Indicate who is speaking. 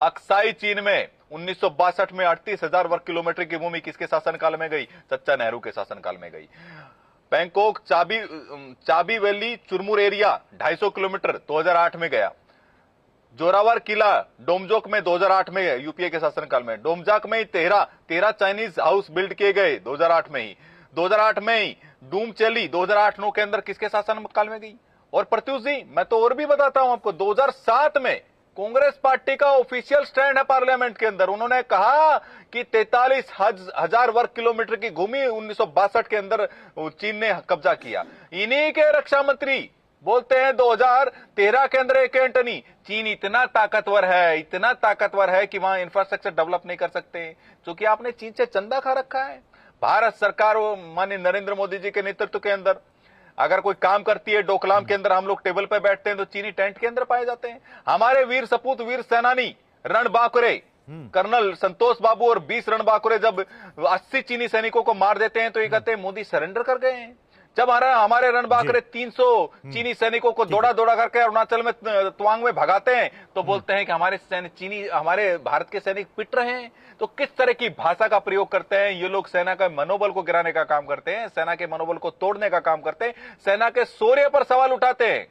Speaker 1: Aksai चीन में 1962 में 38,000 वर्ग किलोमीटर की भूमि किसके शासनकाल में गई? चच्चा नेहरू के शासनकाल में गई। बैंकॉक चाबी वैली चुरमुर एरिया 250 किलोमीटर 2008 में गया। जोरावर किला डोमजोक में 2008 में यूपीए के शासनकाल में। डोमजाक में ही 13 चाइनीज हाउस बिल्ड किए गए 2008 में ही। 2008 में ही डूम चली 2008-9 के अंदर किसके शासनकाल में गई? और प्रत्युष जी मैं तो और भी बताता हूं आपको, 2007 में कांग्रेस पार्टी का ऑफिशियल स्टैंड है पार्लियामेंट के अंदर, उन्होंने कहा कि 43,000 वर्ग किलोमीटर की भूमि 1962 के अंदर चीन ने कब्जा किया। इन्हीं के रक्षा मंत्री बोलते हैं 2013 के अंदर एक एंटनी, चीन इतना ताकतवर है कि वहां इंफ्रास्ट्रक्चर डेवलप नहीं कर सकते, क्योंकि आपने चीन से चंदा खा रखा है। भारत सरकार माननीय नरेंद्र मोदी जी के नेतृत्व के अंदर अगर कोई काम करती है, डोकलाम के अंदर हम लोग टेबल पे बैठते हैं तो चीनी टेंट के अंदर पाए जाते हैं। हमारे वीर सपूत, वीर सेनानी रणबांकुरे, कर्नल संतोष बाबू और 20 रणबांकुरे जब 80 चीनी सैनिकों को मार देते हैं तो ये कहते हैं मोदी सरेंडर कर गए हैं। जब हमारे रणबांकुरे 300 चीनी सैनिकों को दौड़ा करके अरुणाचल में तवांग में भगाते हैं तो बोलते हैं कि हमारे भारत के सैनिक पिट रहे हैं। तो किस तरह की भाषा का प्रयोग करते हैं ये लोग? सेना का मनोबल को गिराने का काम करते हैं, सेना के मनोबल को तोड़ने का काम करते हैं, सेना के शौर्य पर सवाल उठाते हैं।